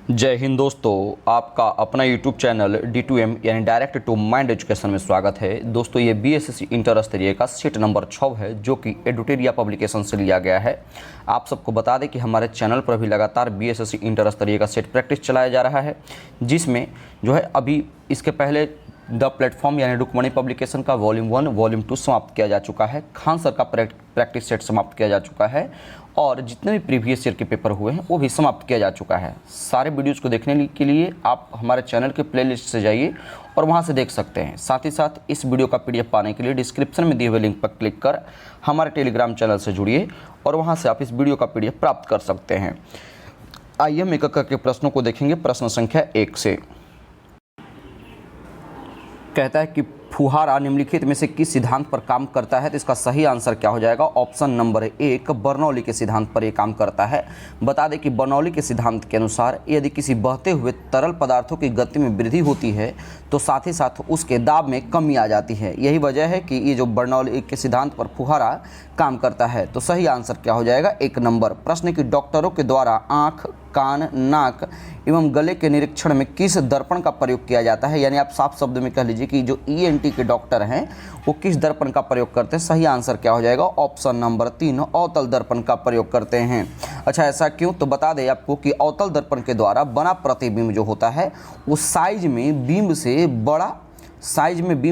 जय हिंद दोस्तों, आपका अपना YouTube चैनल D2M यानी डायरेक्ट टू माइंड एजुकेशन में स्वागत है। दोस्तों ये BSSC इंटर स्तरीय का सेट नंबर 6 है जो कि एडुटेरिया पब्लिकेशन से लिया गया है। आप सबको बता दें कि हमारे चैनल पर भी लगातार BSSC इंटर स्तरीय का सेट प्रैक्टिस चलाया जा रहा है, जिसमें जो है अभी इसके पहले द प्लेटफॉर्म यानी रुक्मणी पब्लिकेशन का वॉल्यूम 1 वॉल्यूम 2 समाप्त किया जा चुका है। खान सर का प्रैक्टिस सेट समाप्त किया जा चुका है और जितने भी प्रीवियस ईयर के पेपर हुए हैं वो भी समाप्त किया जा चुका है। सारे वीडियोज़ को देखने के लिए आप हमारे चैनल के प्लेलिस्ट से जाइए और वहां से देख सकते हैं। साथ ही साथ इस वीडियो का PDF पाने के लिए डिस्क्रिप्शन में दिए हुए लिंक पर क्लिक कर हमारे टेलीग्राम चैनल से जुड़िए और वहाँ से आप इस वीडियो का PDF प्राप्त कर सकते हैं। आइए हम एक करके प्रश्नों को देखेंगे। प्रश्न संख्या 1 से कहता है कि फुहारा निम्नलिखित में से किस सिद्धांत पर काम करता है, तो इसका सही आंसर क्या हो जाएगा। ऑप्शन नंबर 1 बर्नौली के सिद्धांत पर यह काम करता है। बता दें कि बर्नौली के सिद्धांत के अनुसार यदि किसी बहते हुए तरल पदार्थों की गति में वृद्धि होती है तो साथ ही साथ उसके दाब में कमी आ जाती है। यही वजह है कि ये जो बर्नौली के सिद्धांत पर फुहारा काम करता है। तो सही आंसर क्या हो जाएगा, 1 नंबर। प्रश्न की डॉक्टरों के द्वारा आँख, कान, नाक एवं गले के निरीक्षण में किस दर्पण का प्रयोग किया जाता है, यानी आप साफ शब्द में कह लीजिए कि जो ENT के डॉक्टर हैं वो किस दर्पण का प्रयोग करते हैं। सही आंसर क्या हो जाएगा, ऑप्शन नंबर 3 अवतल दर्पण का प्रयोग करते हैं। अच्छा, ऐसा क्यों, तो बता दें आपको कि अवतल दर्पण के द्वारा बना प्रतिबिंब जो होता है वो साइज में बीम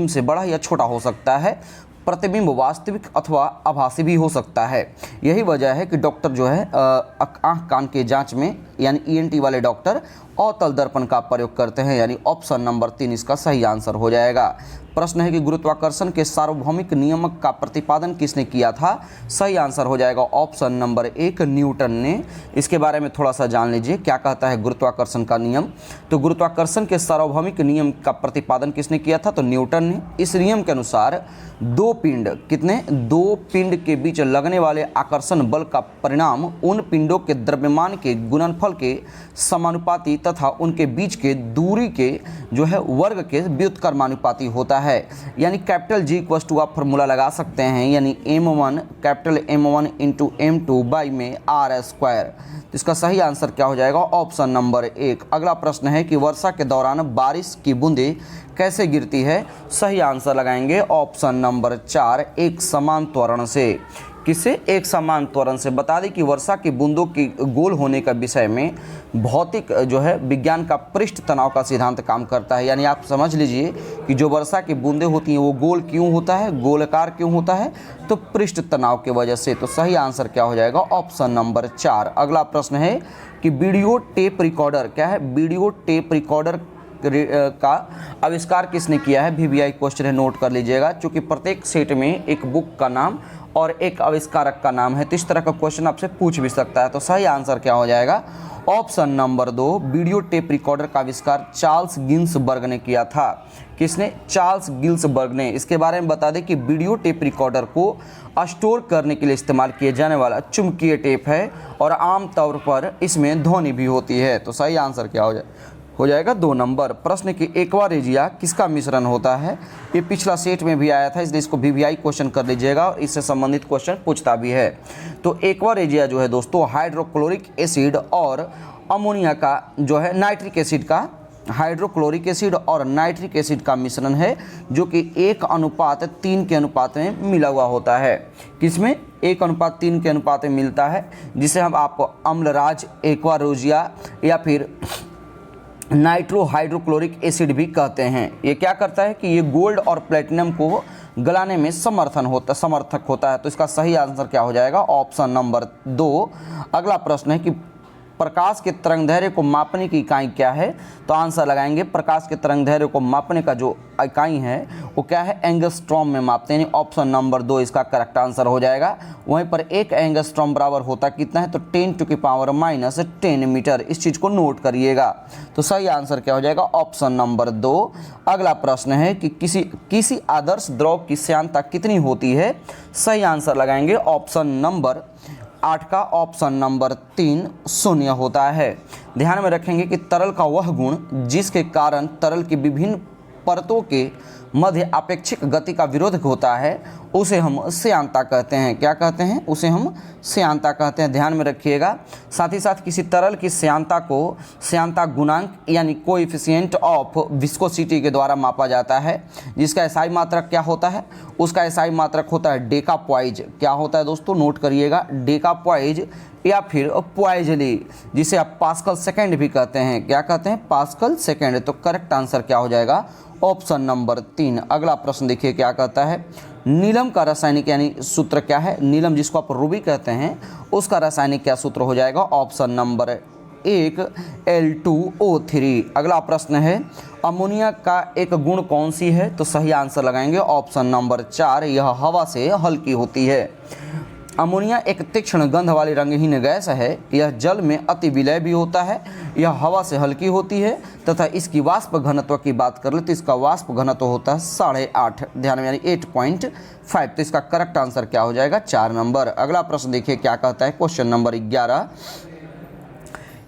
से बड़ा या छोटा हो सकता है। प्रतिबिंब वास्तविक अथवा आभासी भी हो सकता है। यही वजह है कि डॉक्टर जो है आँख कान के जांच में यानी ENT वाले डॉक्टर अवतल दर्पण का प्रयोग करते हैं, यानी ऑप्शन नंबर 3 इसका सही आंसर हो जाएगा। प्रश्न है कि गुरुत्वाकर्षण के सार्वभौमिक नियमक का प्रतिपादन किसने किया था। सही आंसर हो जाएगा ऑप्शन नंबर 1 न्यूटन ने। इसके बारे में थोड़ा सा जान लीजिए क्या कहता है गुरुत्वाकर्षण का नियम। तो गुरुत्वाकर्षण के सार्वभौमिक नियम का प्रतिपादन किसने किया था, तो न्यूटन ने। इस नियम के अनुसार दो पिंड के बीच लगने वाले आकर्षण बल का परिणाम उन पिंडों के द्रव्यमान के गुणनफल के समानुपाती तथा उनके बीच के दूरी के जो है वर्ग के व्युत्क्रमानुपाती होता है। यानी कैपिटल G इक्वल्स टू आप फॉर्मूला लगा सकते हैं, यानी capital M1 into M2 by में R²। तो इसका सही आंसर क्या हो जाएगा, ऑप्शन नंबर 1। अगला प्रश्न है कि वर्षा के दौरान बारिश की बूंदें कैसे गिरती है। सही आंसर लगाएंगे ऑप्शन नंबर 4 एक समान त्वरण से। किससे, एक समान त्वरण से। बता दें कि वर्षा की बूंदों की गोल होने का विषय में भौतिक जो है विज्ञान का पृष्ठ तनाव का सिद्धांत काम करता है। यानी आप समझ लीजिए कि जो वर्षा की बूंदें होती हैं वो गोल क्यों होता है, गोलाकार क्यों होता है, तो पृष्ठ तनाव की वजह से। तो सही आंसर क्या हो जाएगा, ऑप्शन नंबर 4। अगला प्रश्न है कि वीडियो टेप रिकॉर्डर क्या है, वीडियो टेप रिकॉर्डर का आविष्कार किसने किया है। VVI क्वेश्चन है, नोट कर लीजिएगा। चूंकि प्रत्येक सेट में एक बुक का नाम और एक आविष्कारक का नाम है तो इस तरह का क्वेश्चन आपसे पूछ भी सकता है। तो सही आंसर क्या हो जाएगा, option number 2 video tape recorder का आविष्कार चार्ल्स गिन्सबर्ग ने किया था। किसने, चार्ल्स गिन्सबर्ग ने। इसके बारे में बता दें कि वीडियो टेप रिकॉर्डर को स्टोर करने के लिए इस्तेमाल किए जाने वाला चुंबकीय टेप है और आमतौर पर इसमें ध्वनि भी होती है। तो सही आंसर क्या हो जाएगा 2 नंबर। प्रश्न की एक्वारेजिया किसका मिश्रण होता है। ये पिछला सेट में भी आया था, इसलिए इसको VVI क्वेश्चन कर लीजिएगा और इससे संबंधित क्वेश्चन पूछता भी है। तो एक्वारेजिया जो है दोस्तों हाइड्रोक्लोरिक एसिड और अमोनिया का जो है नाइट्रिक एसिड का, हाइड्रोक्लोरिक एसिड और नाइट्रिक एसिड का मिश्रण है जो कि 1:3 के अनुपात में मिला हुआ होता है। किसमें, 1:3 के अनुपात में मिलता है, जिसे हम आपको अम्लराज, एक्वारेजिया या फिर नाइट्रो हाइड्रोक्लोरिक एसिड भी कहते हैं। ये क्या करता है कि ये गोल्ड और प्लेटिनम को गलाने में समर्थक होता है। तो इसका सही आंसर क्या हो जाएगा, ऑप्शन नंबर 2। अगला प्रश्न है कि प्रकाश के तरंगदैर्घ्य को मापने की इकाई क्या है। तो आंसर लगाएंगे प्रकाश के तरंगदैर्घ्य को मापने का जो इकाई है वो क्या है, एंगस्ट्रॉम में मापते हैं, यानी ऑप्शन नंबर 2 इसका करेक्ट आंसर हो जाएगा। वहीं पर 1 एंगस्ट्रॉम बराबर होता कितना है, तो 10⁻⁻10 मीटर। इस चीज़ को नोट करिएगा। तो सही आंसर क्या हो जाएगा, ऑप्शन नंबर 2। अगला प्रश्न है कि किसी आदर्श द्रव की श्यानता कितनी होती है। सही आंसर लगाएंगे ऑप्शन नंबर 8 का ऑप्शन नंबर 3 शून्य होता है। ध्यान में रखेंगे कि तरल का वह गुण जिसके कारण तरल की विभिन्न परतों के मध्य अपेक्षिक गति का विरोधक होता है उसे हम श्यानता कहते हैं। क्या कहते हैं? उसे हम श्यानता कहते हैं, ध्यान में रखिएगा। साथ ही साथ किसी तरल की श्यानता को श्यानता गुणांक यानी कोएफिशिएंट ऑफ विस्कोसिटी के द्वारा मापा जाता है, जिसका एसआई मात्रक क्या होता है? उसका एसआई मात्रक होता है डेकापॉइज। क्या होता है दोस्तों? नोट करिएगा, डेकापॉइज या फिर पॉइजली, जिसे आप पास्कल सेकेंड भी कहते हैं। क्या कहते हैं? Pascal second. तो करेक्ट आंसर क्या हो जाएगा? Option number 3। अगला प्रश्न देखिए क्या कहता है, नीलम का रासायनिक यानी सूत्र क्या है? नीलम जिसको आप रूबी कहते हैं, उसका रासायनिक क्या सूत्र हो जाएगा? Option number 1 L2O3। अगला प्रश्न है, अमोनिया का एक गुण कौन सी है? तो सही आंसर लगाएंगे ऑप्शन नंबर 4, यह हवा से हल्की होती है। अमोनिया एक तीक्ष्ण गंध वाली रंगहीन गैस है। यह जल में अति विलय भी होता है। यह हवा से हल्की होती है तथा इसकी वाष्प घनत्व की बात कर ले तो इसका वाष्प घनत्व होता है 8.5, ध्यान में, यानी 8.5। तो इसका करेक्ट आंसर क्या हो जाएगा? 4 नंबर। अगला प्रश्न देखिए क्या कहता है, क्वेश्चन नंबर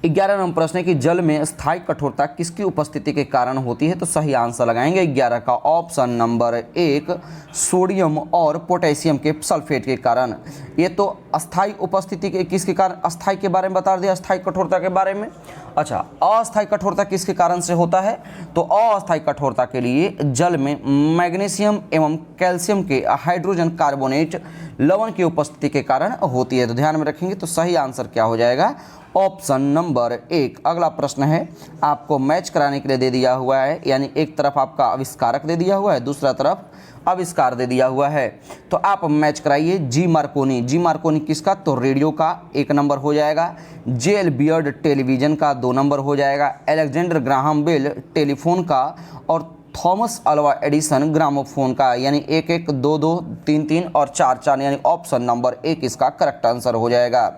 11 नंबर प्रश्न है कि जल में स्थायी कठोरता किसकी उपस्थिति के कारण होती है? तो सही आंसर लगाएंगे 11 का ऑप्शन नंबर 1 सोडियम और पोटेशियम के सल्फेट के कारण। ये तो अस्थायी उपस्थिति के किसके कारण? अस्थायी के बारे में बता दिया, अस्थायी कठोरता के बारे में। अच्छा, अस्थायी कठोरता किसके कारण से होता है? तो अस्थायी कठोरता के लिए जल में मैग्नीशियम एवं कैल्शियम के हाइड्रोजन कार्बोनेट लवण की उपस्थिति के कारण होती है। तो ध्यान में रखेंगे। तो सही आंसर क्या हो जाएगा? Option number 1। अगला प्रश्न है, आपको मैच कराने के लिए दे दिया हुआ है, यानी एक तरफ आपका आविष्कारक दे दिया हुआ है, दूसरा तरफ आविष्कार दे दिया हुआ है। तो आप मैच कराइए। जी मार्कोनी, जी मार्कोनी किसका? तो रेडियो का 1 नंबर हो जाएगा। जेएल बियर्ड टेलीविजन का 2 नंबर हो जाएगा। अलेक्जेंडर ग्राहम बेल टेलीफोन का और थॉमस अल्वा एडिसन ग्रामोफोन का, यानी 1-1, 2-2, 3-3 और 4-4, यानी ऑप्शन नंबर 1 इसका करेक्ट आंसर हो जाएगा।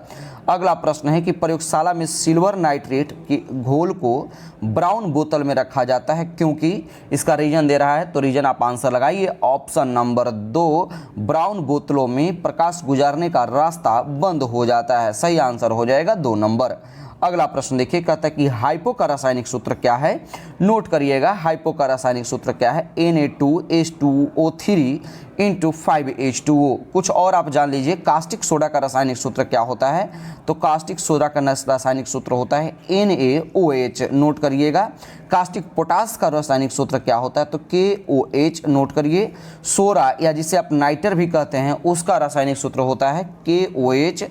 अगला प्रश्न है कि प्रयोगशाला में सिल्वर नाइट्रेट की घोल को ब्राउन बोतल में रखा जाता है क्योंकि? इसका रीजन दे रहा है, तो रीजन आप आंसर लगाइए ऑप्शन नंबर 2, ब्राउन बोतलों में प्रकाश गुजारने का रास्ता बंद हो जाता है। सही आंसर हो जाएगा 2 नंबर। अगला प्रश्न देखिए, कहता है कि हाइपो का रासायनिक सूत्र क्या है? नोट करिएगा, हाइपो का रासायनिक सूत्र क्या है? Na2H2O3 × 5H2O। कुछ और आप जान लीजिए, कास्टिक सोडा का रासायनिक सूत्र क्या होता है? तो कास्टिक सोडा का रासायनिक सूत्र होता है NaOH। नोट करिएगा। कास्टिक पोटास का रासायनिक सूत्र क्या होता है? तो KOH। नोट करिए। सोरा या जिसे आप नाइटर भी कहते हैं, उसका रासायनिक सूत्र होता है KOH।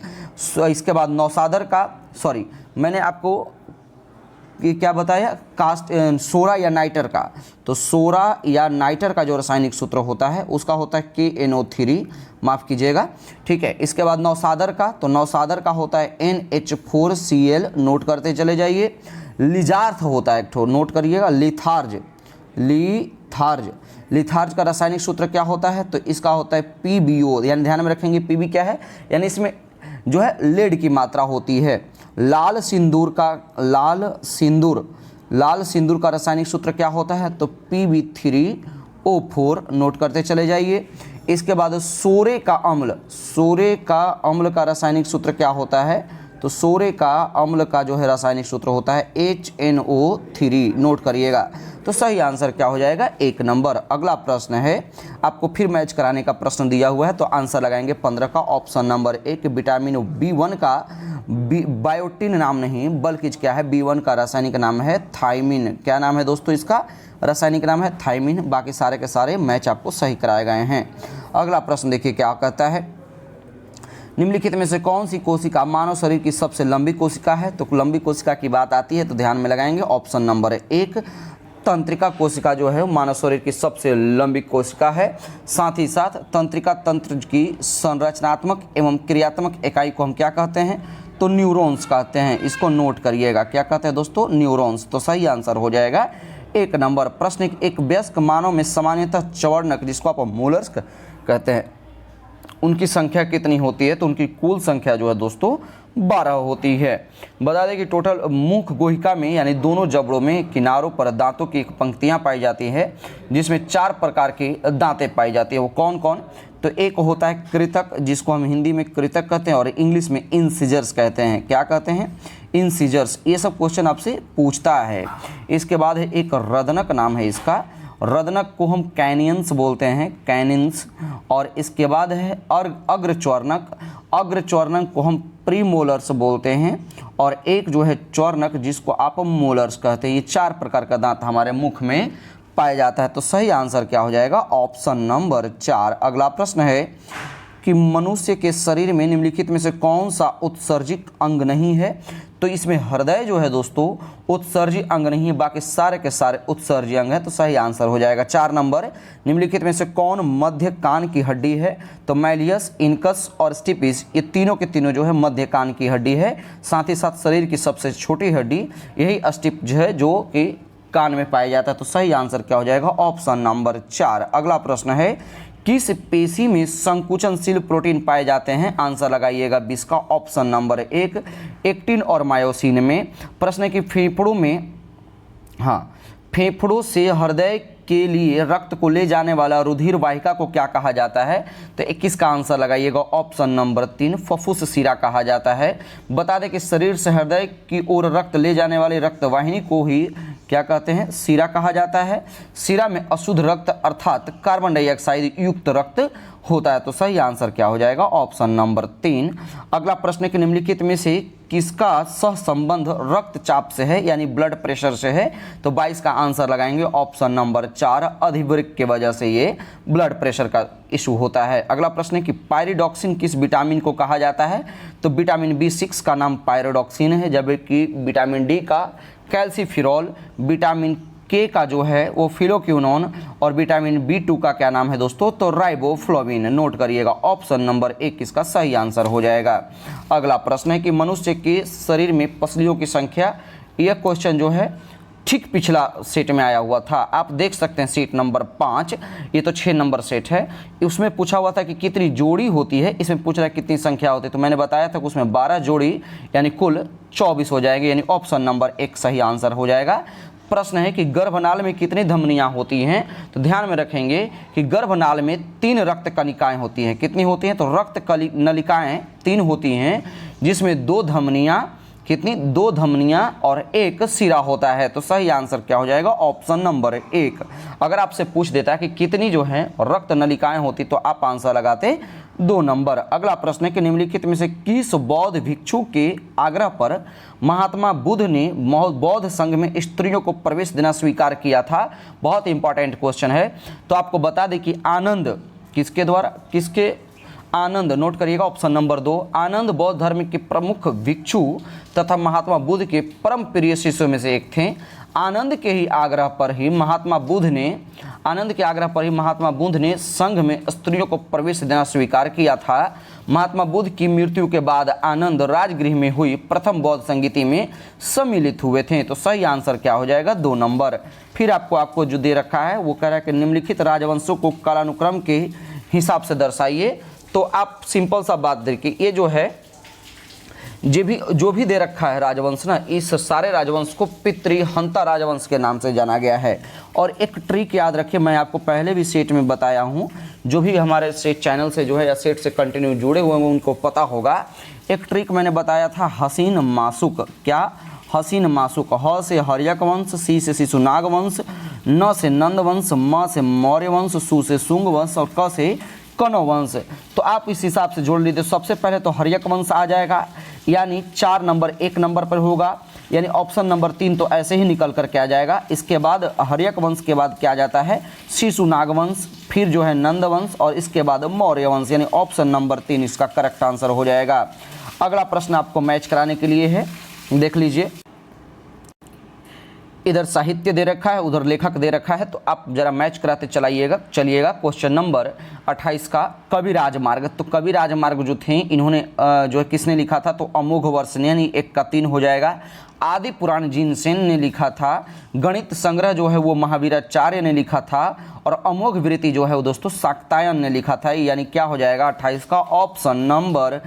इसके बाद नौसादर का, सॉरी मैंने आपको ये क्या बताया, सोरा या नाइटर का, तो सोरा या नाइटर का जो रासायनिक सूत्र होता है उसका होता है KNO3, माफ़ कीजिएगा, ठीक है। इसके बाद नौसादर का, तो नौसादर का होता है NH4Cl, नोट करते चले जाइए। लिजार्थ होता है एक ठो, नोट करिएगा, लिथार्ज का रासायनिक सूत्र क्या होता है? तो इसका होता है PbO, यानी ध्यान में रखेंगे PB क्या है, यानी इसमें जो है लेड की मात्रा होती है। लाल सिंदूर का रासायनिक सूत्र क्या होता है? तो Pb3O4, नोट करते चले जाइए। इसके बाद सोरे का अम्ल का रासायनिक सूत्र क्या होता है? तो सोरे का अम्ल का जो है रासायनिक सूत्र होता है HNO3, नोट करिएगा। तो सही आंसर क्या हो जाएगा? 1 नंबर। अगला प्रश्न है, आपको फिर मैच कराने का प्रश्न दिया हुआ है, तो आंसर लगाएंगे 15 का ऑप्शन नंबर 1। विटामिन B1 का बायोटिन नाम नहीं बल्कि क्या है, B1 का रासायनिक नाम है थायमिन। क्या नाम है दोस्तों? इसका रासायनिक नाम है थायमिन। बाकी सारे के सारे मैच आपको सही कराए गए हैं। अगला प्रश्न देखिए क्या कहता है, निम्नलिखित में से कौन सी कोशिका मानव शरीर की सबसे लंबी कोशिका है? तो लंबी कोशिका की बात आती है तो ध्यान में लगाएंगे ऑप्शन नंबर 1, तंत्रिका कोशिका जो है मानव शरीर की सबसे लंबी कोशिका है। साथ ही साथ तंत्रिका तंत्र की संरचनात्मक एवं क्रियात्मक इकाई को हम क्या कहते हैं? तो न्यूरॉन्स कहते हैं। इसको नोट करिएगा, क्या कहते हैं दोस्तों? न्यूरॉन्स। तो सही आंसर हो जाएगा 1 नंबर। प्रश्न, एक वयस्क मानव में सामान्यतः चवर्णक, जिसको आप मोलस्क कहते हैं, उनकी संख्या कितनी होती है? तो उनकी कुल संख्या जो है दोस्तों 12 होती है। बता दें कि टोटल मुख गुहिका में यानी दोनों जबड़ों में किनारों पर दांतों की पंक्तियां पाई जाती है, जिसमें 4 प्रकार की दांतें पाई जाती है। वो कौन कौन? तो एक होता है कृतक, जिसको हम हिंदी में कृतक कहते हैं और इंग्लिश में इंसिजर्स कहते हैं। क्या कहते हैं? इंसिजर्स। ये सब क्वेश्चन आपसे पूछता है। इसके बाद है एक रदनक नाम है इसका, रदनक को हम कैनियंस बोलते हैं, कैनिन्स। और इसके बाद है अग्रच्वर्णक, अग्रच्वर्णक को हम प्रीमोलर्स बोलते हैं। और एक जो है च्वर्णक जिसको आपम मोलर्स कहते हैं। ये 4 प्रकार का दांत हमारे मुख में पाया जाता है। तो सही आंसर क्या हो जाएगा? Option number 4। अगला प्रश्न है कि मनुष्य के शरीर में निम्नलिखित में से कौन सा उत्सर्जित अंग नहीं है? तो इसमें हृदय जो है दोस्तों उत्सर्जित अंग नहीं है, बाकी सारे के सारे उत्सर्जित अंग है। तो सही आंसर हो जाएगा 4 नंबर। निम्नलिखित में से कौन मध्य कान की हड्डी है? तो मैलियस, इनकस और स्टिपिस, ये तीनों के तीनों जो है मध्य कान की हड्डी है। साथ ही साथ शरीर की सबसे छोटी हड्डी यही स्टिप जो है जो कि कान में पाया जाता है। तो सही आंसर क्या हो जाएगा? Option number 4। अगला प्रश्न है किस पेशी में संकुचनशील प्रोटीन पाए जाते हैं? आंसर लगाइएगा 20 का ऑप्शन नंबर 1 एक्टिन और मायोसिन में। प्रश्न है कि फेफड़ों में, फेफड़ों से हृदय के लिए रक्त को ले जाने वाला रुधिर वाहिका को क्या कहा जाता है? तो 21 का आंसर लगाइएगा ऑप्शन नंबर 3 फफूस शिरा कहा जाता है। बता दें कि शरीर से हृदय की ओर रक्त ले जाने वाली रक्तवाहिनी को ही क्या कहते हैं? शिरा कहा जाता है। शिरा में अशुद्ध रक्त अर्थात कार्बन डाइऑक्साइड युक्त रक्त होता है। तो सही आंसर क्या हो जाएगा? Option number 3। अगला प्रश्न के निम्नलिखित में से किसका सहसंबंध रक्तचाप से है यानी ब्लड प्रेशर से है? तो 22 का आंसर लगाएंगे ऑप्शन नंबर 4 अधिवृक्क की वजह से ये ब्लड प्रेशर का इशू होता है। अगला प्रश्न है कि पायरिडॉक्सिन किस विटामिन को कहा जाता है? तो विटामिन B6 का नाम पायरिडॉक्सिन है, जबकि विटामिन डी का कैल्सीफिरॉल, विटामिन के का जो है वो फिलोक्विनोन और विटामिन B2 का क्या नाम है दोस्तों? तो राइबोफ्लोविन। नोट करिएगा ऑप्शन नंबर 1 इसका सही आंसर हो जाएगा। अगला प्रश्न है कि मनुष्य के शरीर में पसलियों की संख्या, यह क्वेश्चन जो है ठीक पिछला सेट में आया हुआ था, आप देख सकते हैं सेट नंबर 5, ये तो 6 नंबर सेट है। उसमें पूछा हुआ था कि कितनी जोड़ी होती है, इसमें पूछ रहा है कितनी संख्या होती है। तो मैंने बताया था कि उसमें 12 जोड़ी यानी कुल 24 हो जाएंगे, यानी ऑप्शन नंबर 1 सही आंसर हो जाएगा। प्रश्न है कि गर्भनाल में कितनी धमनियां होती हैं? तो ध्यान में रखेंगे कि गर्भनाल में 3 रक्त कणिकाएं होती हैं। कितनी होती हैं? तो रक्त नलिकाएं 3 होती हैं, जिसमें 2 धमनियां, कितनी? 2 धमनियां और 1 सिरा होता है। तो सही आंसर क्या हो जाएगा? Option number 1। अगर आपसे पूछ देता है कि कितनी जो है रक्त नलिकाएं होती, तो आप आंसर लगाते 2 नंबर। अगला प्रश्न है कि निम्नलिखित में से किस बौद्ध भिक्षु के आग्रह पर महात्मा बुद्ध ने बौद्ध संघ में स्त्रियों को प्रवेश देना स्वीकार किया था? बहुत इंपॉर्टेंट क्वेश्चन है। तो आपको बता दें कि आनंद किसके द्वारा, किसके? आनंद। नोट करिएगा ऑप्शन नंबर 2 आनंद बौद्ध धर्म के प्रमुख भिक्षु तथा महात्मा बुद्ध के परम प्रिय शिष्यों में से एक थे। आनंद के आग्रह पर ही महात्मा बुद्ध ने संघ में स्त्रियों को प्रवेश देना स्वीकार किया था। महात्मा बुद्ध की मृत्यु के बाद आनंद राजगृह में हुई प्रथम बौद्ध संगीति में सम्मिलित हुए थे। तो सही आंसर क्या हो जाएगा? 2 नंबर। फिर आपको जो दे रखा है वो कह रहा है कि निम्नलिखित राजवंशों को कालानुक्रम के हिसाब से दर्शाइए। तो आप सिंपल सा बात देखिए, ये जो है जो भी दे रखा है राजवंश ना, इस सारे राजवंश को पितृहंता राजवंश के नाम से जाना गया है। और एक ट्रिक याद रखिए, मैं आपको पहले भी सेट में बताया हूँ, जो भी हमारे सेट चैनल से जो है या सेट से कंटिन्यू जुड़े हुए हैं उनको पता होगा। एक ट्रिक मैंने बताया था हसीन मासुक। क्या? हसीन मासुक। ह से हर्यक वंश, सी से शिशुनाग वंश, न से नंद वंश, म से मौर्य वंश, सु से शुंग वंश और क से कनौ वंश। तो आप इस हिसाब से जोड़ लीजिए। सबसे पहले तो हर्यक वंश आ जाएगा, यानी 4 नंबर 1 नंबर पर होगा, यानी ऑप्शन नंबर 3 तो ऐसे ही निकल कर के आ जाएगा। इसके बाद हर्यक वंश के बाद क्या जाता है? शिशुनाग वंश, फिर जो है नंद वंश और इसके बाद मौर्य वंश, यानी ऑप्शन नंबर 3 इसका करेक्ट आंसर हो जाएगा। अगला प्रश्न आपको मैच कराने के लिए है, देख लीजिए। इधर साहित्य दे रखा है, उधर लेखक दे रखा है, तो आप जरा मैच कराते चलिएगा। क्वेश्चन नंबर 28 का कवि राजमार्ग। तो कवि राजमार्ग जो थे इन्होंने जो है किसने लिखा था? तो अमोघ वर्ष ने, यानी 1 का 3 हो जाएगा। आदि पुराण जिनसेन ने लिखा था। गणित संग्रह जो है वो महावीराचार्य ने लिखा था। और अमोघ वृत्ति जो है वो दोस्तों शाक्तायन ने लिखा था, यानी क्या हो जाएगा? 28 का ऑप्शन नंबर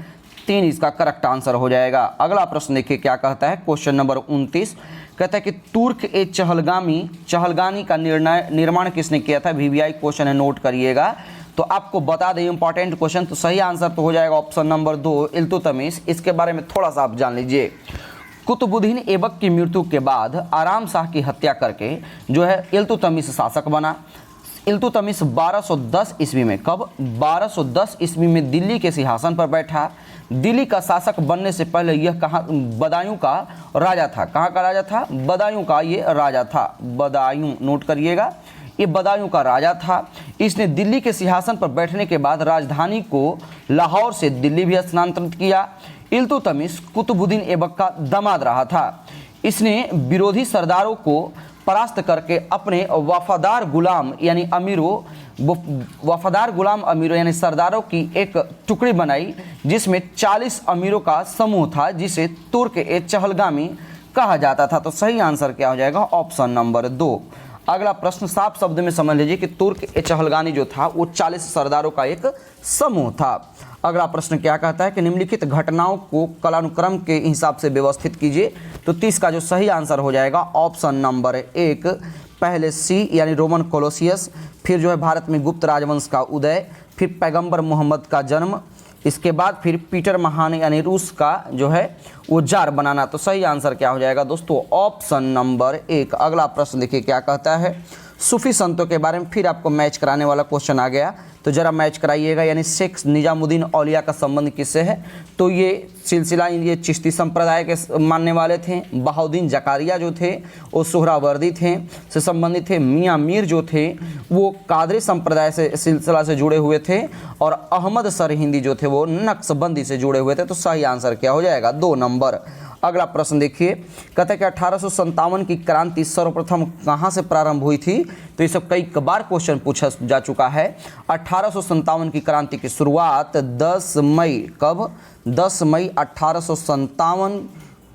3 इसका करेक्ट आंसर हो जाएगा। अगला प्रश्न देखिए क्या कहता है। क्वेश्चन नंबर 29 कहता है कि तुर्क ए चहलगानी का निर्माण किसने किया था? VVI क्वेश्चन है, नोट करिएगा। तो आपको बता दें इंपॉर्टेंट क्वेश्चन, तो सही आंसर तो हो जाएगा ऑप्शन नंबर 2 इल्तुतमिश। इसके बारे में थोड़ा सा आप जान लीजिए। कुतुबुद्दीन ऐबक की मृत्यु के बाद आराम शाह की हत्या करके जो है इल्तुतमिश शासक बना। इल्तुतमिश 1210 ईस्वी में, कब, 1210 ईस्वी में दिल्ली के सिंहासन पर बैठा। दिल्ली का शासक बनने से पहले यह कहाँ, बदायूं का राजा था। कहाँ का राजा था? बदायूं का ये राजा था। बदायूं नोट करिएगा, ये बदायूं का राजा था। इसने दिल्ली के सिंहासन पर बैठने के बाद राजधानी को लाहौर से दिल्ली भी स्थानांतरित किया। इल्तुतमिश कुतुबुद्दीन ऐबक का दामाद रहा था। इसने विरोधी सरदारों को परास्त करके अपने वफादार गुलाम अमीरों यानी सरदारों की एक टुकड़ी बनाई, जिसमें 40 अमीरों का समूह था, जिसे तुर्क-ए-चहलगामी कहा जाता था। तो सही आंसर क्या हो जाएगा? Option number 2। अगला प्रश्न साफ शब्द में समझ लीजिए कि तुर्क-ए-चहलगामी जो था वो 40 सरदारों का एक समूह था। अगला प्रश्न क्या कहता है कि निम्नलिखित घटनाओं को कालानुक्रम के हिसाब से व्यवस्थित कीजिए। तो 30 का जो सही आंसर हो जाएगा ऑप्शन नंबर 1, पहले सी यानी रोमन कोलोसियस, फिर जो है भारत में गुप्त राजवंश का उदय, फिर पैगंबर मोहम्मद का जन्म, इसके बाद फिर पीटर महान यानी रूस का जो है वो जार बनाना। तो सही आंसर क्या हो जाएगा दोस्तों? Option number 1। अगला प्रश्न देखिए क्या कहता है, सूफी संतों के बारे में फिर आपको मैच कराने वाला क्वेश्चन आ गया, तो जरा मैच कराइएगा। यानी शेख निजामुद्दीन औलिया का संबंध किससे है? तो ये सिलसिला ये चिश्ती संप्रदाय के मानने वाले थे। बहाउद्दीन जकारिया जो थे वो सोहरावर्दी थे से संबंधित थे। मियाँ मीर जो थे वो कादरी संप्रदाय से सिलसिला से जुड़े हुए थे, और अहमद सरहिंदी जो थे वो नक्शबंदी से जुड़े हुए थे। तो सही आंसर क्या हो जाएगा? 2 नंबर। अगला प्रश्न देखिए, कहते हैं कि 1857 की क्रांति सर्वप्रथम कहाँ से प्रारंभ हुई थी? तो ये सब कई बार क्वेश्चन पूछा जा चुका है। 1857 की क्रांति की शुरुआत 10 मई, कब? 10 मई 1857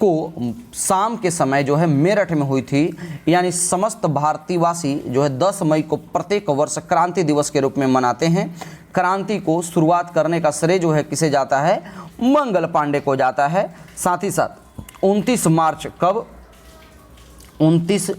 को शाम के समय जो है मेरठ में हुई थी। यानी समस्त भारतीयवासी जो है 10 मई को प्रत्येक वर्ष क्रांति दिवस के रूप में मनाते हैं। क्रांति को शुरुआत करने का श्रेय जो है किसे जाता है? मंगल पांडे को जाता है। साथ ही साथ 29 मार्च, कब? 29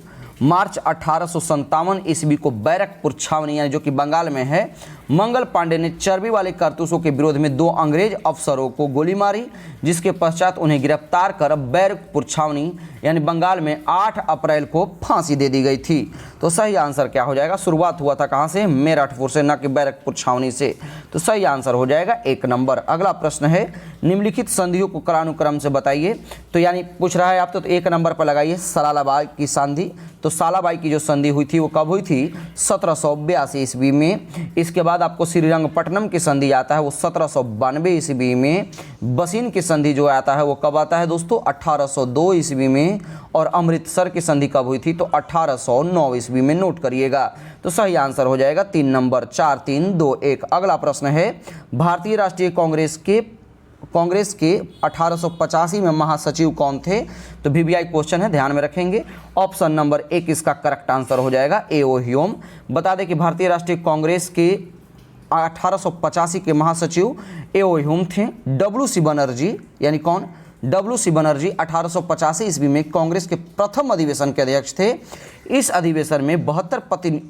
मार्च 1857 ईस्वी को बैरकपुर छावनी यानी जो कि बंगाल में है, मंगल पांडे ने चर्बी वाले कारतूसों के विरोध में 2 अंग्रेज अफसरों को गोली मारी, जिसके पश्चात उन्हें गिरफ्तार कर बैरकपुर छावनी यानी बंगाल में 8 अप्रैल को फांसी दे दी गई थी। तो सही आंसर क्या हो जाएगा? शुरुआत हुआ था कहाँ से? मेरठपुर से, न कि बैरकपुर छावनी से। तो सही आंसर हो जाएगा 1 नंबर। अगला प्रश्न है, निम्नलिखित संधियों को कालानुक्रम से बताइए। तो यानी पूछ रहा है आप तो 1 नंबर पर लगाइए सलालाबाई की संधि। तो सालाबाई की जो संधि हुई थी वो कब हुई थी? 1782 ईस्वी में। इसके बाद आपको श्रीरंगपट्टनम की संधि आता है वो 1792 ईस्वी में। बसीन की संधि जो आता है वो कब आता है दोस्तों? 1802 ईस्वी में। और अमृतसर की संधि कब हुई थी? तो 1809 ईस्वी में। नोट करिएगा। तो सही आंसर हो जाएगा 3 नंबर। 4 3 2 1। अगला प्रश्न है, भारतीय राष्ट्रीय कांग्रेस के 1885 में महासचिव कौन थे? तो VVI क्वेश्चन है, ध्यान में रखेंगे। ऑप्शन नंबर 1 इसका करेक्ट आंसर हो जाएगा A.O. ह्यूम। बता दें कि भारतीय राष्ट्रीय कांग्रेस के 1885 के महासचिव A.O. ह्यूम थे। W.C. बनर्जी यानी कौन? W.C. बनर्जी 1885 ईस्वी में कांग्रेस के प्रथम अधिवेशन के अध्यक्ष थे। इस अधिवेशन में 72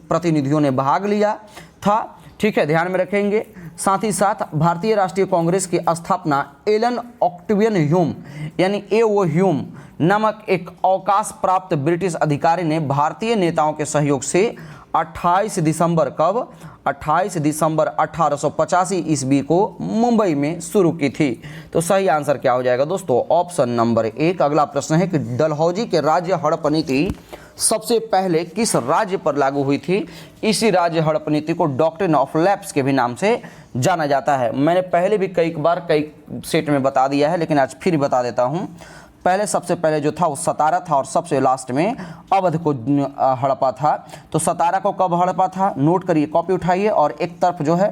प्रतिनिधियों ने भाग लिया था। ठीक है, ध्यान में रखेंगे। साथ ही साथ भारतीय राष्ट्रीय कांग्रेस की स्थापना एलन ऑक्टेवियन ह्यूम यानी A.O. ह्यूम नामक एक अवकाश प्राप्त ब्रिटिश अधिकारी ने भारतीय नेताओं के सहयोग से 28 दिसंबर, कब? 28 दिसंबर 1885 ईस्वी को मुंबई में शुरू की थी। तो सही आंसर क्या हो जाएगा दोस्तों? Option number 1। अगला प्रश्न है कि डलहौजी के राज्य हड़प नीति सबसे पहले किस राज्य पर लागू हुई थी? इसी राज्य हड़प नीति को डॉक्ट्रिन ऑफ लैप्स के भी नाम से जाना जाता है। मैंने पहले भी कई बार कई सेट में बता दिया है, लेकिन आज फिर बता देता हूँ। पहले सबसे पहले जो था वो सतारा था, और सबसे लास्ट में अवध को हड़पा था। तो सतारा को कब हड़पा था? नोट करिए, कॉपी उठाइए, और एक तरफ जो है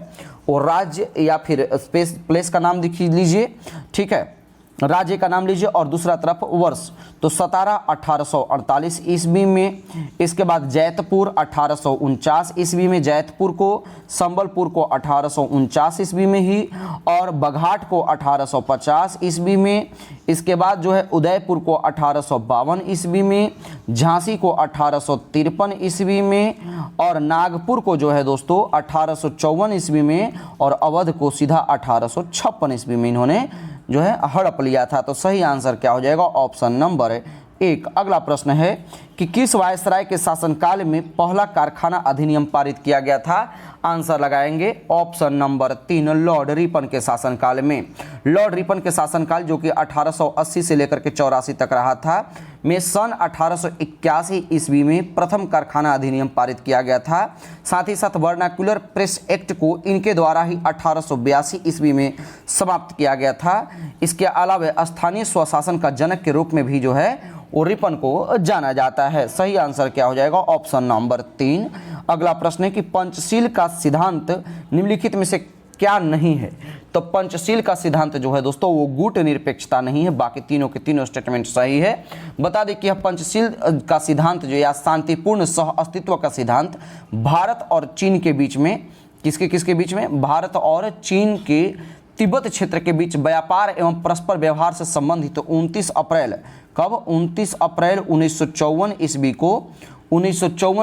वो राज्य या फिर प्लेस का नाम लिख लीजिए। ठीक है, राज्य का नाम लीजिए, और दूसरा तरफ वर्ष। तो सतारा 1848 ईस्वी में। इसके बाद जैतपुर 1849 ईस्वी में, जैतपुर को, संबलपुर को 1849 ईस्वी में ही, और बघाट को 1850 ईस्वी में। इसके बाद जो है उदयपुर को 1852 ईस्वी में, झांसी को 1853 ईस्वी में, और नागपुर को जो है दोस्तों 1854 ईस्वी में, और अवध को सीधा 1856 ईस्वी में इन्होंने जो है हड़प लिया था। तो सही आंसर क्या हो जाएगा? Option number 1। अगला प्रश्न है कि किस वायसराय के शासनकाल में पहला कारखाना अधिनियम पारित किया गया था? आंसर लगाएंगे ऑप्शन नंबर 3, लॉर्ड रिपन के शासनकाल में। लॉर्ड रिपन के शासनकाल जो कि 1880 से लेकर के 84 तक रहा था, में सन 1881 ईस्वी में प्रथम कारखाना अधिनियम पारित किया गया था। साथ ही साथ वर्नाक्युलर प्रेस एक्ट को इनके द्वारा ही 1882 ईस्वी में समाप्त किया गया था। इसके अलावा स्थानीय स्वशासन का जनक के रूप में भी जो है वो रिपन को जाना जाता है। सही आंसर क्या हो जाएगा? Option number 3। अगला प्रश्न है कि पंचशील का सिद्धांत निम्नलिखित में से क्या नहीं है? तो पंचशील का सिद्धांत जो है दोस्तों वो गुट निरपेक्षता नहीं है, बाकी तीनों के तीनों स्टेटमेंट सही है। बता दें कि यह पंचशील का सिद्धांत जो या शांतिपूर्ण सह अस्तित्व का सिद्धांत भारत और चीन के बीच में, किसके बीच में? भारत और चीन के तिब्बत क्षेत्र के बीच व्यापार एवं परस्पर व्यवहार से संबंधित 29 अप्रैल 1954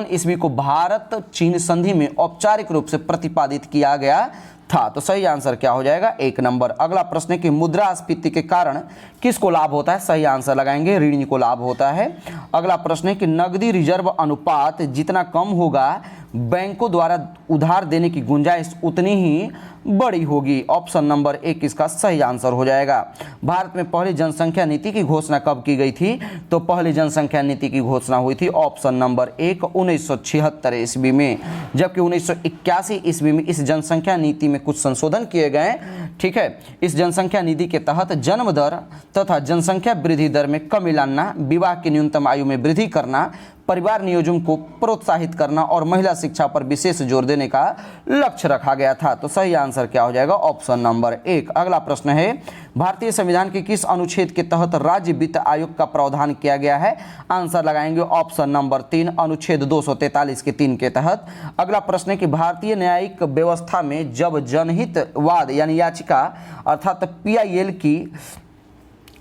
ईस्वी को भारत चीन संधि में औपचारिक रूप से प्रतिपादित किया गया था। तो सही आंसर क्या हो जाएगा? 1 नंबर। अगला प्रश्न है कि मुद्रास्फीति के कारण किसको लाभ होता है? सही आंसर लगाएंगे ऋणी को लाभ होता है। अगला प्रश्न है कि नकदी रिजर्व अनुपात जितना कम होगा बैंकों द्वारा उधार देने की गुंजाइश उतनी ही बड़ी होगी। ऑप्शन नंबर 1 इसका सही आंसर हो जाएगा। भारत में पहली जनसंख्या नीति की घोषणा कब की गई थी? तो पहली जनसंख्या नीति की घोषणा हुई थी ऑप्शन नंबर 1 1976 ईस्वी में, जबकि 1981 ईस्वी में इस जनसंख्या नीति में कुछ संशोधन किए गए। ठीक है, इस जनसंख्या नीति के तहत जन्म दर तथा जनसंख्या वृद्धि दर में कमी लाना, विवाह की न्यूनतम आयु में वृद्धि करना, परिवार नियोजन को प्रोत्साहित करना और महिला शिक्षा पर विशेष जोर देने का लक्ष्य रखा गया था। तो सही आंसर क्या हो जाएगा? Option number 1। अगला प्रश्न है भारतीय संविधान के किस अनुच्छेद के तहत राज्य वित्त आयोग का प्रावधान किया गया है? आंसर लगाएंगे ऑप्शन नंबर 3, अनुच्छेद 243 के 3 के तहत। अगला प्रश्न है कि भारतीय न्यायिक व्यवस्था में जब जनहित वाद यानी याचिका अर्थात PIL की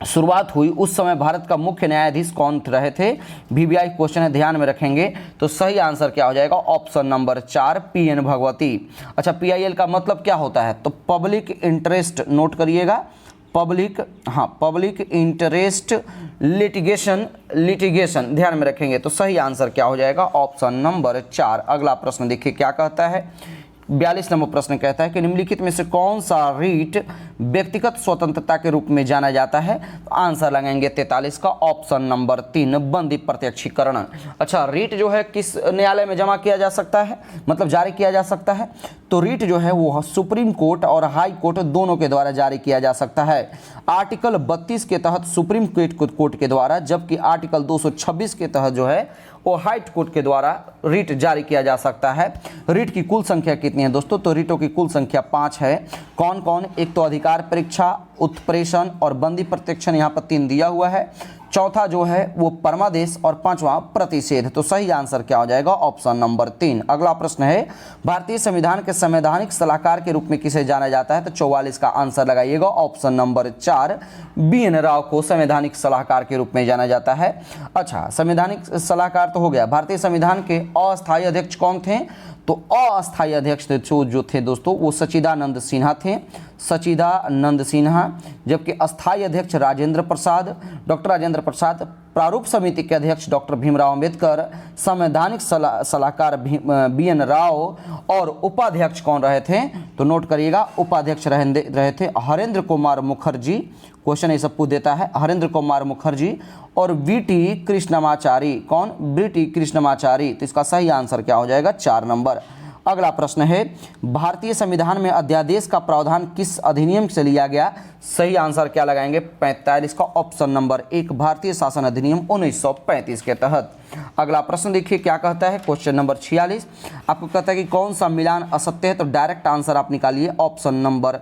शुरुआत हुई उस समय भारत का मुख्य न्यायाधीश कौन रहे थे? VVI क्वेश्चन है, ध्यान में रखेंगे। तो सही आंसर क्या हो जाएगा? Option number 4 PN Bhagwati. अच्छा, PIL का मतलब क्या होता है? तो पब्लिक इंटरेस्ट, नोट करिएगा, पब्लिक इंटरेस्ट लिटिगेशन ध्यान में रखेंगे। तो सही आंसर क्या हो जाएगा? Option number 4। अगला प्रश्न देखिए क्या कहता है। 42 नंबर प्रश्न कहता है कि निम्नलिखित में से कौन सा रीट व्यक्तिगत स्वतंत्रता के रूप में जाना जाता है? तो आंसर लगाएंगे 43 का ऑप्शन नंबर 3, बंदी प्रत्यक्षीकरण। अच्छा, रीट जो है किस न्यायालय में जमा किया जा सकता है, मतलब जारी किया जा सकता है? तो रीट जो है वो सुप्रीम कोर्ट और हाई कोर्ट दोनों के द्वारा जारी किया जा सकता है। आर्टिकल 32 के तहत सुप्रीम कोर्ट के द्वारा, जबकि आर्टिकल 226 के तहत जो है वो हाई कोर्ट के द्वारा रीट जारी किया जा सकता है। रीट की कुल संख्या कितनी है दोस्तों? तो रीटों की कुल संख्या 5 है। कौन कौन? एक तो अधिकार परीक्षा, उत्प्रेषण और बंदी प्रत्यक्षण, यहाँ पर 3 दिया हुआ है। चौथा जो है वो परमादेश और 5वां प्रतिषेध। तो सही आंसर क्या हो जाएगा? Option number 3। अगला प्रश्न है भारतीय संविधान के संवैधानिक सलाहकार के रूप में किसे जाना जाता है? तो 44 का आंसर लगाइएगा ऑप्शन नंबर 4, BN राव को संवैधानिक सलाहकार के रूप में जाना जाता है। अच्छा, संवैधानिक सलाहकार तो हो गया। भारतीय संविधान के अस्थायी अध्यक्ष कौन थे? तो अस्थायी अध्यक्ष जो थे दोस्तों वो सच्चिदानंद सिन्हा थे, जबकि अस्थायी अध्यक्ष डॉक्टर राजेंद्र प्रसाद, प्रारूप समिति के अध्यक्ष डॉक्टर भीमराव अंबेडकर, संवैधानिक सलाहकार BN राव और उपाध्यक्ष कौन रहे थे? तो नोट करिएगा, उपाध्यक्ष रहे थे हरेंद्र कुमार मुखर्जी। क्वेश्चन ये सब पूछ देता है, हरेंद्र कुमार मुखर्जी और VT कृष्णमाचारी। कौन? VT कृष्णमाचारी। तो इसका सही आंसर क्या हो जाएगा? 4 नंबर। अगला प्रश्न है भारतीय संविधान में अध्यादेश का प्रावधान किस अधिनियम से लिया गया? सही आंसर क्या लगाएंगे? 45 का ऑप्शन नंबर 1, भारतीय शासन अधिनियम 1935 के तहत। अगला प्रश्न देखिए क्या कहता है। क्वेश्चन नंबर 46 आपको कहता है कि कौन सा मिलान असत्य है? तो डायरेक्ट आंसर आप निकालिए ऑप्शन नंबर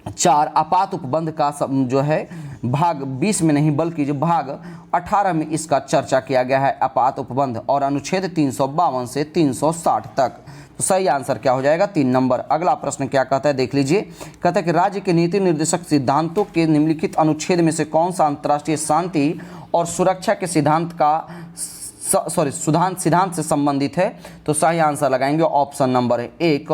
4, आपात उपबंध का जो है भाग 20 में नहीं बल्कि जो भाग 18 में इसका चर्चा किया गया है, आपात उपबंध, और अनुच्छेद 352 से 360 तक। तो सही आंसर क्या हो जाएगा? 3 नंबर। अगला प्रश्न क्या कहता है देख लीजिए। कहता है कि राज्य के नीति निर्देशक सिद्धांतों के निम्नलिखित अनुच्छेद में से कौन सा अंतर्राष्ट्रीय शांति और सुरक्षा के सिद्धांत से संबंधित है? तो सही आंसर लगाएंगे ऑप्शन नंबर 1,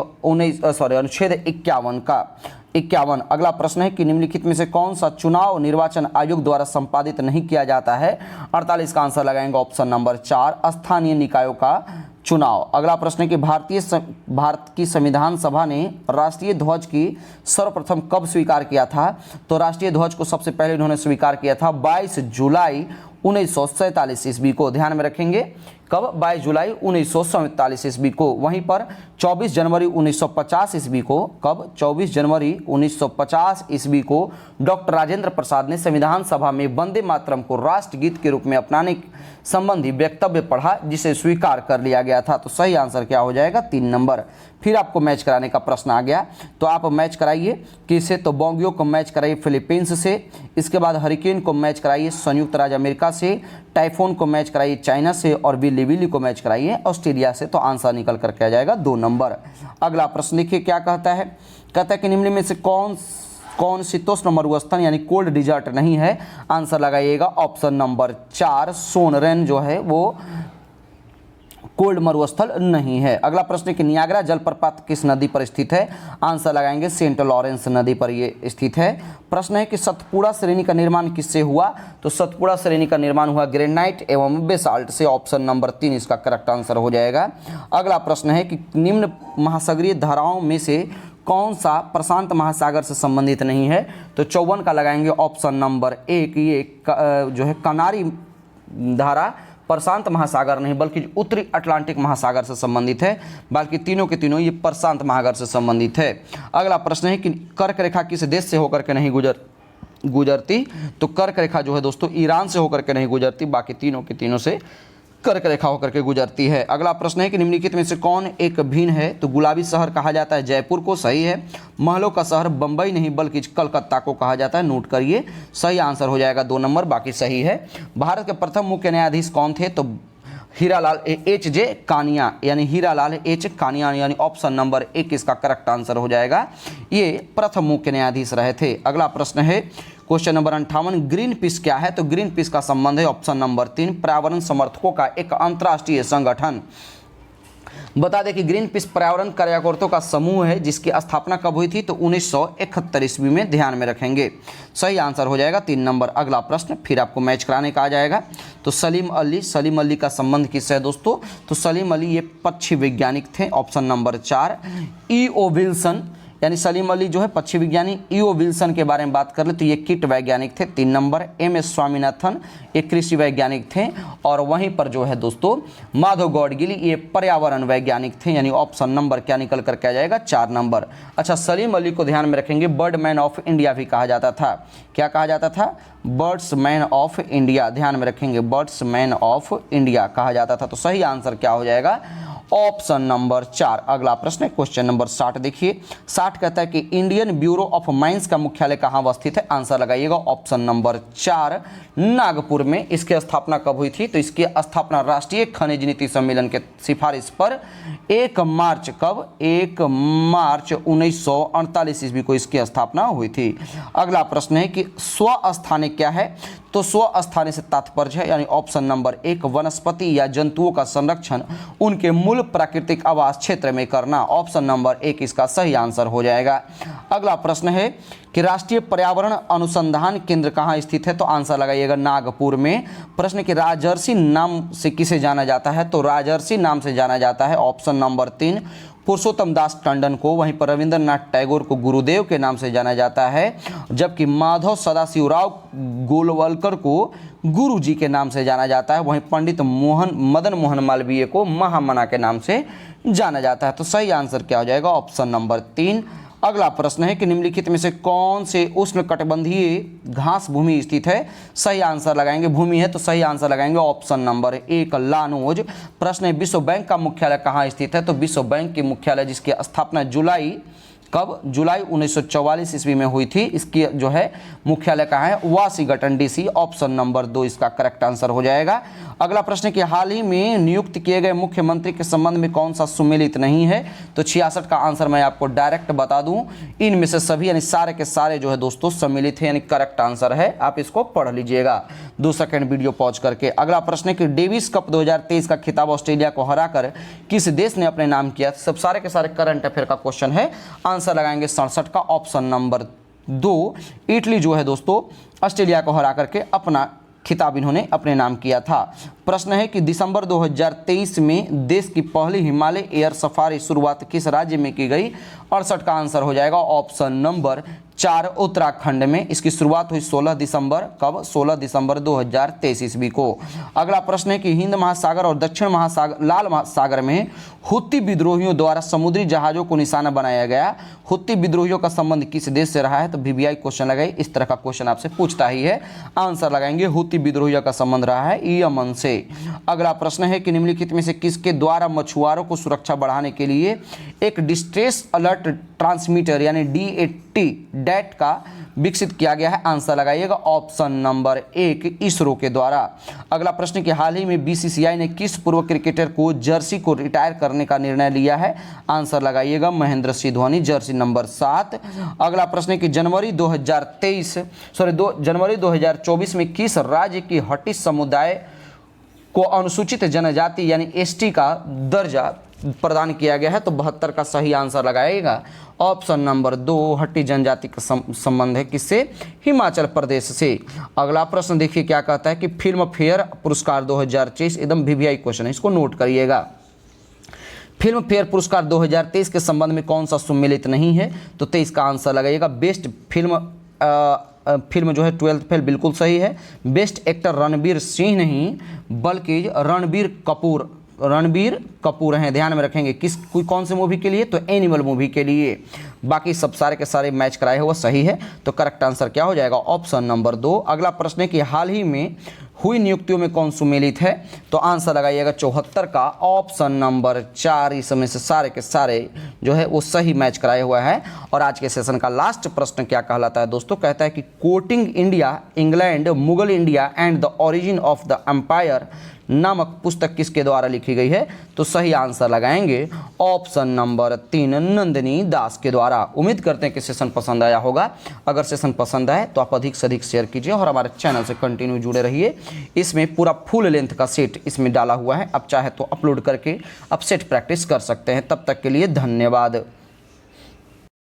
अनुच्छेद 51 का। 51। अगला प्रश्न है कि निम्नलिखित में से कौन सा चुनाव निर्वाचन आयोग द्वारा संपादित नहीं किया जाता है। 48 का आंसर लगाएंगे ऑप्शन नंबर 4, स्थानीय निकायों का चुनाव। अगला प्रश्न है कि भारत की संविधान सभा ने राष्ट्रीय ध्वज की सर्वप्रथम कब स्वीकार किया था। तो राष्ट्रीय ध्वज को सबसे पहले उन्होंने स्वीकार किया था 22 जुलाई 1947 ईस्वी को। ध्यान में रखेंगे कब, 22 जुलाई 1947 ईस्वी को। वहीं पर 24 जनवरी 1950 ईस्वी को, कब, 24 जनवरी 1950 ईस्वी को डॉक्टर राजेंद्र प्रसाद ने संविधान सभा में वंदे मातरम को राष्ट्रगीत के रूप में अपनाने संबंधी वक्तव्य पढ़ा, जिसे स्वीकार कर लिया गया था। तो सही आंसर क्या हो जाएगा, 3 नंबर। फिर आपको मैच कराने का प्रश्न आ गया, तो आप मैच कराइए किससे, तो बोंगियो को मैच कराइए फिलीपींस से, इसके बाद हरिकेन को मैच कराइए संयुक्त राज्य अमेरिका से, टाइफोन को मैच कराइए चाइना से, और विली को मैच कराइए ऑस्ट्रेलिया से। तो आंसर निकल करके आ जाएगा 2 नंबर। अगला प्रश्न देखिए क्या कहता है, कहता है कि निम्न में से कौन शीतोष्ण मरुस्थल यानी कोल्ड डिजर्ट नहीं है। आंसर लगाइएगा ऑप्शन नंबर 4, सोनरेन जो है वो कोल्ड मरुस्थल नहीं है। अगला प्रश्न है कि नियाग्रा जलप्रपात किस नदी पर स्थित है। आंसर लगाएंगे सेंट लॉरेंस नदी पर ये स्थित है। प्रश्न है कि सतपुड़ा श्रेणी का निर्माण किससे हुआ। तो सतपुड़ा श्रेणी का निर्माण हुआ ग्रेनाइट एवं बेसाल्ट से। ऑप्शन नंबर 3 इसका करेक्ट आंसर हो जाएगा। अगला प्रश्न है कि निम्न महासागरीय धाराओं में से कौन सा प्रशांत महासागर से संबंधित नहीं है। तो 54 का लगाएंगे ऑप्शन नंबर 1, ये जो है कनारी धारा प्रशांत महासागर नहीं बल्कि उत्तरी अटलांटिक महासागर से संबंधित है। बाकी तीनों के तीनों ये प्रशांत महासागर से संबंधित है। अगला प्रश्न है कि कर्क रेखा किस देश से होकर के नहीं गुजरती। तो कर्क रेखा जो है दोस्तों ईरान से होकर के नहीं गुजरती, बाकी तीनों के तीनों से कर्क रेखा होकर के गुजरती है। अगला प्रश्न है कि निम्नलिखित में से कौन एक भिन्न है। तो गुलाबी शहर कहा जाता है जयपुर को, सही है। महलों का शहर बंबई नहीं बल्कि कलकत्ता को कहा जाता है, नोट करिए। सही आंसर हो जाएगा 2 नंबर, बाकी सही है। भारत के प्रथम मुख्य न्यायाधीश कौन थे। तो हीरालाल H.J. कानिया यानी हीरालाल H. कानिया यानी ऑप्शन नंबर 1 इसका करेक्ट आंसर हो जाएगा। ये प्रथम मुख्य न्यायाधीश रहे थे। अगला प्रश्न है क्वेश्चन नंबर 58, ग्रीन पीस क्या है। तो ग्रीन पीस का संबंध है ऑप्शन नंबर 3, पर्यावरण समर्थकों का एक अंतर्राष्ट्रीय संगठन। बता दें कि ग्रीन पीस पर्यावरण कार्यकर्ताओं का समूह है जिसकी स्थापना कब हुई थी। तो 1971 ईस्वी में। ध्यान में रखेंगे सही आंसर हो जाएगा 3 नंबर। अगला प्रश्न फिर आपको मैच कराने का आ जाएगा। तो सलीम अली का संबंध किससे है दोस्तों। तो सलीम अली ये पक्षी वैज्ञानिक थे, ऑप्शन नंबर 4। E.O. विल्सन यानी सलीम अली जो है पक्षी विज्ञानी। E.O. विल्सन के बारे में बात कर ले तो ये कीट वैज्ञानिक थे, 3 नंबर। M.S. स्वामीनाथन ये कृषि वैज्ञानिक थे। और वहीं पर जो है दोस्तों माधव गौडगिल ये पर्यावरण वैज्ञानिक थे, यानी ऑप्शन नंबर क्या निकल करके आ जाएगा 4 नंबर। अच्छा, सलीम अली को ध्यान में रखेंगे बर्डमैन ऑफ इंडिया भी कहा जाता था। क्या कहा जाता था, बर्ड्समैन ऑफ इंडिया। ध्यान में रखेंगे बर्ड्समैन ऑफ इंडिया कहा जाता था। तो सही आंसर क्या हो जाएगा, ऑप्शन नंबर 4। अगला प्रश्न है क्वेश्चन नंबर 60 देखिए। 60 कहता है कि इंडियन ब्यूरो ऑफ माइंस का मुख्यालय कहाँ अवस्थित है। आंसर लगाइएगा ऑप्शन नंबर 4, नागपुर में। इसकी स्थापना कब हुई थी। तो इसकी स्थापना राष्ट्रीय खनिज नीति सम्मेलन के सिफारिश पर 1 मार्च कब, 1 मार्च 1948 ईस्वी को इसकी स्थापना हुई थी। अगला प्रश्न है कि स्वस्थानिक क्या है। तो स्वस्थानिक से तात्पर्य है यानी ऑप्शन नंबर 1, वनस्पति या जंतुओं का संरक्षण उनके मूल प्राकृतिक आवास क्षेत्र में करना। ऑप्शन नंबर 1 इसका सही आंसर हो जाएगा। अगला प्रश्न है कि राष्ट्रीय पर्यावरण अनुसंधान केंद्र कहाँ स्थित है। तो आंसर लगाइएगा नागपुर में। प्रश्न कि राजर्षि नाम से किसे जाना जाता है। तो राजर्षि नाम से जाना जाता है ऑप्शन नंबर 3, पुरुषोत्तम दास टंडन को। वहीं पर रविंद्रनाथ टैगोर को गुरुदेव के नाम से जाना जाता है, जबकि माधव सदाशिवराव गोलवलकर को गुरु जी के नाम से जाना जाता है। वहीं पंडित मदन मोहन मालवीय को महामना के नाम से जाना जाता है। तो सही आंसर क्या हो जाएगा, ऑप्शन नंबर 3। अगला प्रश्न है कि निम्नलिखित में से कौन से उष्णकटिबंधीय घास भूमि स्थित है। सही आंसर लगाएंगे, भूमि है तो सही आंसर लगाएंगे ऑप्शन नंबर 1, लानोज। प्रश्न है विश्व बैंक का मुख्यालय कहाँ स्थित है। तो विश्व बैंक की मुख्यालय जिसकी स्थापना जुलाई 1944 ईस्वी में हुई थी, इसकी जो है मुख्यालय कहाँ है, वाशिंगटन DC। ऑप्शन नंबर 2 इसका करेक्ट आंसर हो जाएगा। अगला प्रश्न कि हाल ही में नियुक्त किए गए मुख्यमंत्री के संबंध में कौन सा सुमेलित नहीं है, तो 66 का आंसर मैं आपको डायरेक्ट बता दूं, इनमें से सभी यानी सारे के सारे जो है दोस्तों सम्मिलित है, यानी करेक्ट आंसर है। आप इसको पढ़ लीजिएगा 2 सेकंड वीडियो पॉज करके। अगला प्रश्न कि डेविस कप 2023 का खिताब ऑस्ट्रेलिया को हराकर किस देश ने अपने नाम किया। सब सारे के सारे करंट अफेयर का क्वेश्चन है। आंसर लगाएंगे 67 का ऑप्शन नंबर 2, इटली जो है दोस्तों ऑस्ट्रेलिया को हरा करके अपना खिताब इन्होंने अपने नाम किया था। प्रश्न है कि दिसंबर 2023 में देश की पहली हिमालय एयर सफारी शुरुआत किस राज्य में की गई। 68 का आंसर हो जाएगा ऑप्शन नंबर 4, उत्तराखंड में। इसकी शुरुआत हुई 16 दिसंबर, कब? 16 दिसंबर 2023 ईस्वी को। अगला प्रश्न है कि हिंद महासागर और दक्षिण महासागर लाल महासागर में हुत्ती विद्रोहियों द्वारा समुद्री जहाज़ों को निशाना बनाया गया। हुत्ती विद्रोहियों का संबंध किस देश से रहा है, तो VVI क्वेश्चन लगाई, इस तरह का क्वेश्चन आपसे पूछता ही है। आंसर लगाएंगे हुत्ती विद्रोहियों का संबंध रहा है यमन से। अगला प्रश्न है कि निम्नलिखित में से किसके द्वारा मछुआरों को सुरक्षा बढ़ाने के लिए एक डिस्ट्रेस अलर्ट ट्रांसमीटर यानी DAT का विकसित किया गया है। आंसर लगाइएगा ऑप्शन नंबर 1, इसरो के द्वारा। अगला प्रश्न कि हाल ही में BCCI ने किस पूर्व क्रिकेटर को जर्सी को रिटायर करने का निर्णय लिया है। आंसर लगाइएगा महेंद्र सिंह धोनी, जर्सी नंबर 7। अगला प्रश्न कि जनवरी 2024 में किस राज्य की हट्टी समुदाय को अनुसूचित जनजाति यानी ST का दर्जा प्रदान किया गया है, तो 72 का सही आंसर लगाएगा ऑप्शन नंबर 2, हट्टी जनजाति का संबंध है किससे, हिमाचल प्रदेश से। अगला प्रश्न देखिए क्या कहता है कि फिल्म फेयर पुरस्कार 2023 एकदम VVI क्वेश्चन है, इसको नोट करिएगा। फिल्म फेयर पुरस्कार 2023 के संबंध में कौन सा सुमेलित नहीं है, तो 23 का आंसर लगाइएगा बेस्ट फिल्म जो है 12th फेल, बिल्कुल सही है। बेस्ट एक्टर रणबीर सिंह नहीं बल्कि रणबीर कपूर हैं, ध्यान में रखेंगे। कौन से मूवी के लिए, तो एनिमल मूवी के लिए। बाकी सब सारे के सारे मैच कराए हुआ सही है, तो करेक्ट आंसर क्या हो जाएगा ऑप्शन नंबर 2। अगला प्रश्न है कि हाल ही में हुई नियुक्तियों में कौन सुमेलित है, तो आंसर लगाइएगा 74 का ऑप्शन नंबर 4। इसमें से सारे के सारे जो है वो सही मैच कराए हुआ है। और आज के सेशन का लास्ट प्रश्न क्या कहलाता है दोस्तों, कहता है कि quoting India England Mughal India and the origin of the empire नामक पुस्तक किसके द्वारा लिखी गई है, तो सही आंसर लगाएंगे ऑप्शन नंबर 3, नंदिनी दास के द्वारा। उम्मीद करते हैं कि सेशन पसंद आया होगा। अगर सेशन पसंद आए तो आप अधिक से अधिक शेयर कीजिए और हमारे चैनल से कंटिन्यू जुड़े रहिए। इसमें पूरा फुल लेंथ का सेट इसमें डाला हुआ है, आप चाहे तो अपलोड करके आप सेट प्रैक्टिस कर सकते हैं। तब तक के लिए धन्यवाद।